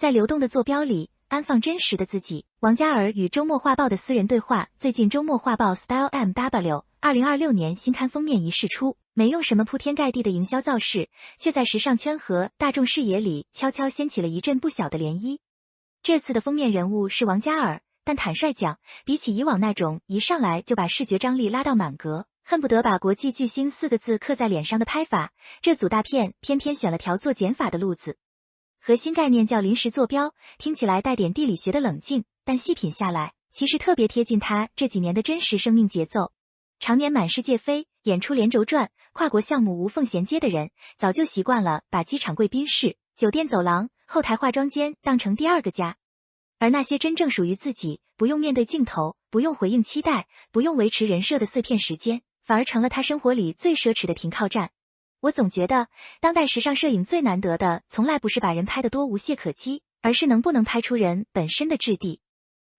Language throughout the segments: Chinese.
在流动的坐标里安放真实的自己。王嘉尔与周末画报的私人对话。最近周末画报 Style MW 2026年新刊封面一释出，没用什么铺天盖地的营销造势，却在时尚圈和大众视野里悄悄掀起了一阵不小的涟漪。这次的封面人物是王嘉尔，但坦率讲，比起以往那种一上来就把视觉张力拉到满格，恨不得把国际巨星4个字刻在脸上的拍法，这组大片偏偏选了条做减法的路子。核心概念叫临时坐标，听起来带点地理学的冷静，但细品下来，其实特别贴近他这几年的真实生命节奏。常年满世界飞，演出连轴转，跨国项目无缝衔接的人，早就习惯了把机场贵宾室、酒店走廊、后台化妆间当成第二个家。而那些真正属于自己，不用面对镜头，不用回应期待，不用维持人设的碎片时间，反而成了他生活里最奢侈的停靠站。我总觉得，当代时尚摄影最难得的，从来不是把人拍得多无懈可击，而是能不能拍出人本身的质地。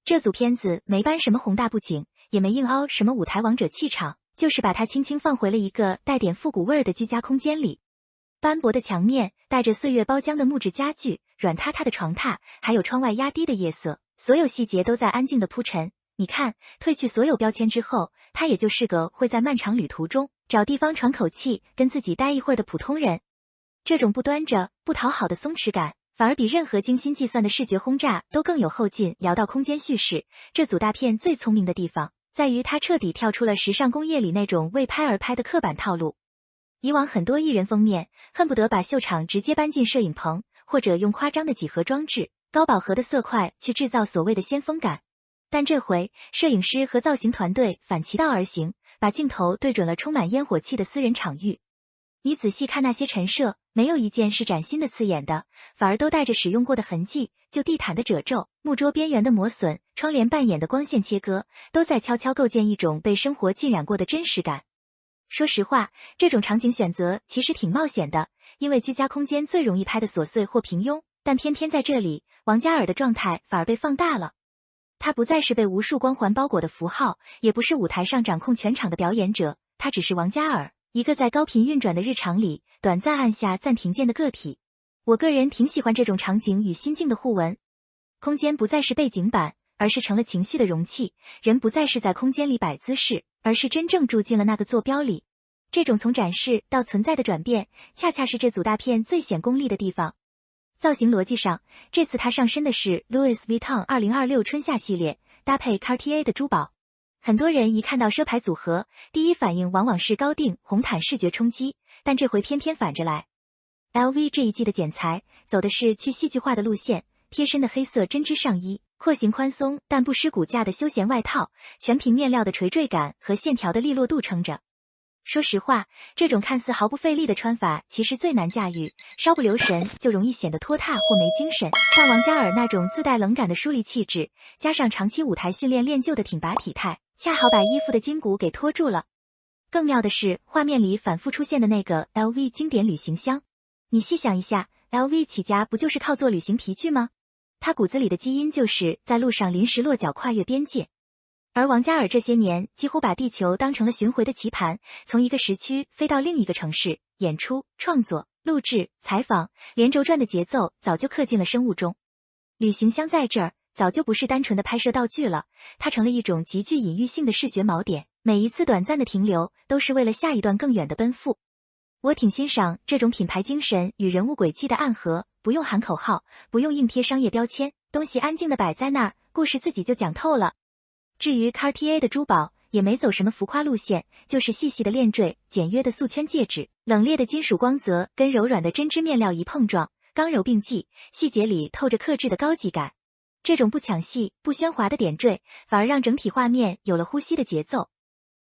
这组片子没搬什么宏大布景，也没硬凹什么舞台王者气场，就是把它轻轻放回了一个带点复古味儿的居家空间里。斑驳的墙面，带着岁月包浆的木质家具，软塌塌的床榻，还有窗外压低的夜色，所有细节都在安静的铺陈。你看，褪去所有标签之后，他也就是个会在漫长旅途中找地方喘口气，跟自己待一会儿的普通人。这种不端着、不讨好的松弛感，反而比任何精心计算的视觉轰炸都更有后劲。聊到空间叙事，这组大片最聪明的地方，在于它彻底跳出了时尚工业里那种为拍而拍的刻板套路。以往很多艺人封面，恨不得把秀场直接搬进摄影棚，或者用夸张的几何装置、高饱和的色块去制造所谓的先锋感。但这回，摄影师和造型团队反其道而行，把镜头对准了充满烟火气的私人场域。你仔细看那些陈设，没有一件是崭新的刺眼的，反而都带着使用过的痕迹，就地毯的褶皱、木桌边缘的磨损、窗帘半掩的光线切割，都在悄悄构建一种被生活浸染过的真实感。说实话，这种场景选择其实挺冒险的，因为居家空间最容易拍的琐碎或平庸，但偏偏在这里，王嘉尔的状态反而被放大了。他不再是被无数光环包裹的符号，也不是舞台上掌控全场的表演者，他只是王嘉尔，一个在高频运转的日常里短暂按下暂停键的个体。我个人挺喜欢这种场景与心境的互文。空间不再是背景板，而是成了情绪的容器，人不再是在空间里摆姿势，而是真正住进了那个坐标里。这种从展示到存在的转变，恰恰是这组大片最显功力的地方。造型逻辑上，这次他上身的是 Louis Vuitton 2026春夏系列，搭配 Cartier 的珠宝。很多人一看到奢牌组合，第一反应往往是高定红毯视觉冲击，但这回偏偏反着来。LV 这一季的剪裁走的是去戏剧化的路线，贴身的黑色针织上衣，廓形宽松但不失骨架的休闲外套，全凭面料的垂坠感和线条的利落度撑着。说实话，这种看似毫不费力的穿法其实最难驾驭，稍不留神就容易显得拖沓或没精神。但王嘉尔那种自带冷感的疏离气质，加上长期舞台训练练就的挺拔体态，恰好把衣服的筋骨给拖住了。更妙的是，画面里反复出现的那个 LV 经典旅行箱，你细想一下， LV 起家不就是靠做旅行皮具吗？他骨子里的基因就是在路上临时落脚跨越边界。而王嘉尔这些年几乎把地球当成了巡回的棋盘，从一个时区飞到另一个城市，演出、创作、录制、采访，连轴转的节奏早就刻进了生物钟。旅行箱在这儿早就不是单纯的拍摄道具了，它成了一种极具隐喻性的视觉锚点，每一次短暂的停留都是为了下一段更远的奔赴。我挺欣赏这种品牌精神与人物轨迹的暗合，不用喊口号，不用硬贴商业标签，东西安静的摆在那儿，故事自己就讲透了。至于 Cartier 的珠宝，也没走什么浮夸路线，就是细细的链坠、简约的素圈戒指，冷冽的金属光泽跟柔软的针织面料一碰撞，刚柔并济，细节里透着克制的高级感。这种不抢戏、不喧哗的点缀，反而让整体画面有了呼吸的节奏。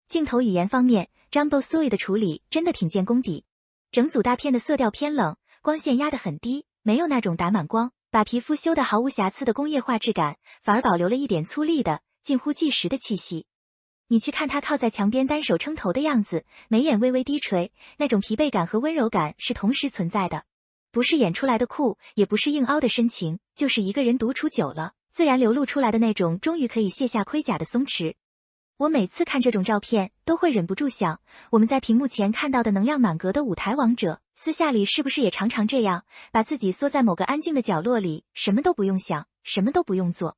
镜头语言方面 ，Jumbo Sui 的处理真的挺见功底。整组大片的色调偏冷，光线压得很低，没有那种打满光，把皮肤修得毫无瑕疵的工业化质感，反而保留了一点粗粝的近乎纪实的气息。你去看他靠在墙边单手撑头的样子，眉眼微微低垂，那种疲惫感和温柔感是同时存在的，不是演出来的酷，也不是硬凹的深情，就是一个人独处久了，自然流露出来的那种终于可以卸下盔甲的松弛。我每次看这种照片，都会忍不住想，我们在屏幕前看到的能量满格的舞台王者，私下里是不是也常常这样，把自己缩在某个安静的角落里，什么都不用想，什么都不用做。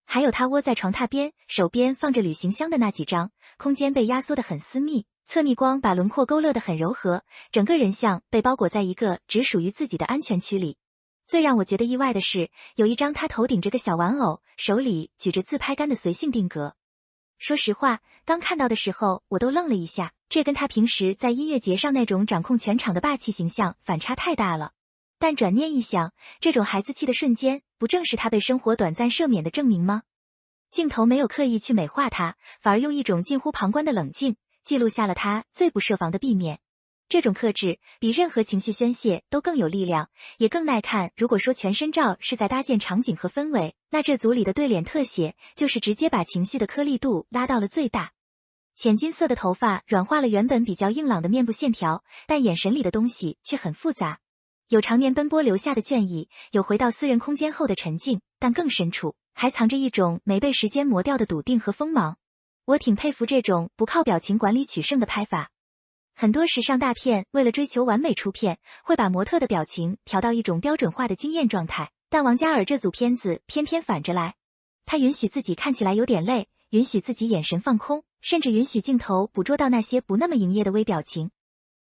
还有他窝在床榻边，手边放着旅行箱的那几张，空间被压缩得很私密，侧逆光把轮廓勾勒得很柔和，整个人像被包裹在一个只属于自己的安全区里。最让我觉得意外的是，有一张他头顶着个小玩偶，手里举着自拍杆的随性定格。说实话，刚看到的时候我都愣了一下，这跟他平时在音乐节上那种掌控全场的霸气形象反差太大了。但转念一想，这种孩子气的瞬间，不正是他被生活短暂赦免的证明吗？镜头没有刻意去美化他，反而用一种近乎旁观的冷静，记录下了他最不设防的避免。这种克制比任何情绪宣泄都更有力量，也更耐看。如果说全身照是在搭建场景和氛围，那这组里的对脸特写就是直接把情绪的颗粒度拉到了最大。浅金色的头发软化了原本比较硬朗的面部线条，但眼神里的东西却很复杂，有常年奔波留下的倦意，有回到私人空间后的沉静，但更深处还藏着一种没被时间磨掉的笃定和锋芒。我挺佩服这种不靠表情管理取胜的拍法。很多时尚大片为了追求完美出片，会把模特的表情调到一种标准化的惊艳状态，但王嘉尔这组片子偏偏反着来。他允许自己看起来有点累，允许自己眼神放空，甚至允许镜头捕捉到那些不那么营业的微表情。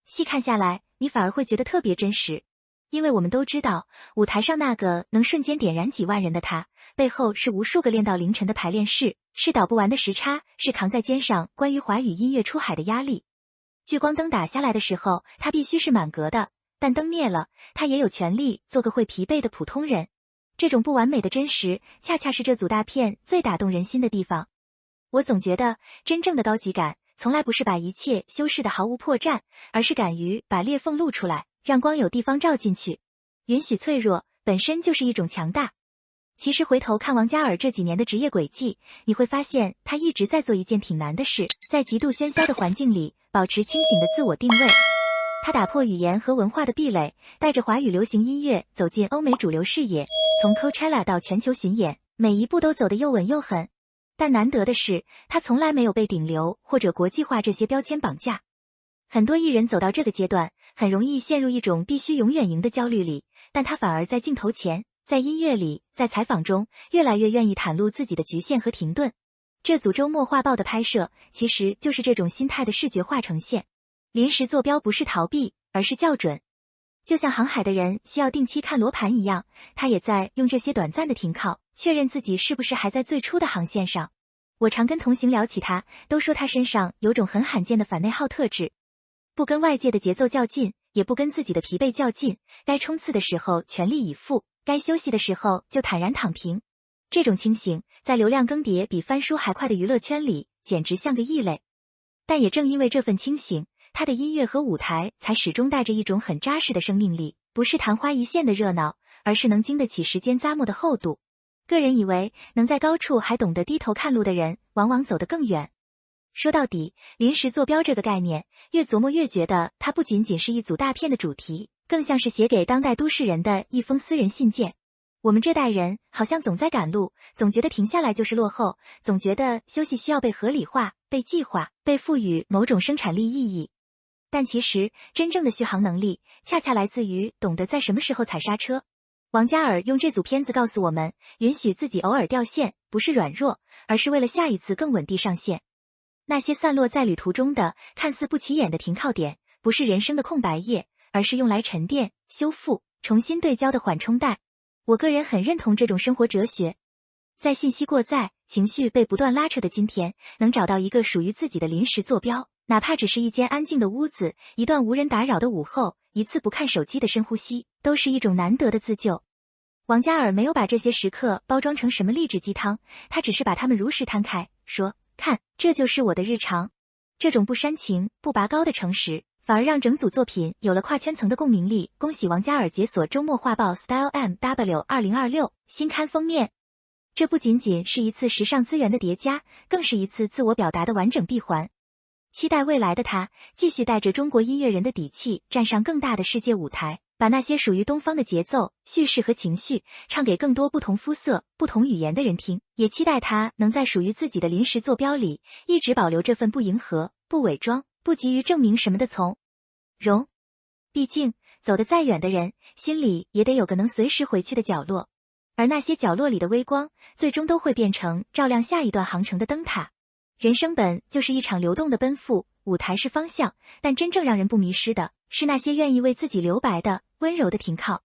细看下来，你反而会觉得特别真实。因为我们都知道，舞台上那个能瞬间点燃几万人的他，背后是无数个练到凌晨的排练室，是倒不完的时差，是扛在肩上关于华语音乐出海的压力。聚光灯打下来的时候，他必须是满格的，但灯灭了，他也有权利做个会疲惫的普通人。这种不完美的真实，恰恰是这组大片最打动人心的地方。我总觉得，真正的高级感，从来不是把一切修饰得毫无破绽，而是敢于把裂缝露出来，让光有地方照进去。允许脆弱，本身就是一种强大。其实回头看王嘉尔这几年的职业轨迹，你会发现他一直在做一件挺难的事，在极度喧嚣的环境里保持清醒的自我定位。他打破语言和文化的壁垒，带着华语流行音乐走进欧美主流视野，从 Coachella 到全球巡演，每一步都走得又稳又狠。但难得的是，他从来没有被顶流或者国际化这些标签绑架。很多艺人走到这个阶段，很容易陷入一种必须永远赢的焦虑里，但他反而在镜头前，在音乐里，在采访中，越来越愿意袒露自己的局限和停顿。这组周末画报的拍摄，其实就是这种心态的视觉化呈现。临时坐标不是逃避，而是校准。就像航海的人需要定期看罗盘一样，他也在用这些短暂的停靠，确认自己是不是还在最初的航线上。我常跟同行聊起他，都说他身上有种很罕见的反内耗特质，不跟外界的节奏较劲，也不跟自己的疲惫较劲，该冲刺的时候全力以赴，该休息的时候就坦然躺平。这种清醒，在流量更迭比翻书还快的娱乐圈里，简直像个异类。但也正因为这份清醒，他的音乐和舞台才始终带着一种很扎实的生命力，不是昙花一现的热闹，而是能经得起时间咂摸的厚度。个人以为，能在高处还懂得低头看路的人，往往走得更远。说到底，临时坐标这个概念，越琢磨越觉得它不仅仅是一组大片的主题，更像是写给当代都市人的一封私人信件。我们这代人好像总在赶路，总觉得停下来就是落后，总觉得休息需要被合理化、被计划、被赋予某种生产力意义。但其实，真正的续航能力，恰恰来自于懂得在什么时候踩刹车。王嘉尔用这组片子告诉我们，允许自己偶尔掉线，不是软弱，而是为了下一次更稳地上线。那些散落在旅途中的、看似不起眼的停靠点，不是人生的空白页，而是用来沉淀、修复、重新对焦的缓冲带。我个人很认同这种生活哲学。在信息过载、情绪被不断拉扯的今天，能找到一个属于自己的临时坐标，哪怕只是一间安静的屋子，一段无人打扰的午后，一次不看手机的深呼吸，都是一种难得的自救。王嘉尔没有把这些时刻包装成什么励志鸡汤，他只是把它们如实摊开，说，看，这就是我的日常。这种不煽情、不拔高的诚实，反而让整组作品有了跨圈层的共鸣力。恭喜王嘉尔解锁周末画报 Style MW 2026新刊封面。这不仅仅是一次时尚资源的叠加，更是一次自我表达的完整闭环。期待未来的他，继续带着中国音乐人的底气，站上更大的世界舞台。把那些属于东方的节奏、叙事和情绪唱给更多不同肤色、不同语言的人听，也期待他能在属于自己的临时坐标里，一直保留这份不迎合、不伪装、不急于证明什么的从容。毕竟，走得再远的人，心里也得有个能随时回去的角落，而那些角落里的微光，最终都会变成照亮下一段航程的灯塔。人生本就是一场流动的奔赴，舞台是方向，但真正让人不迷失的，是那些愿意为自己留白的温柔的停靠。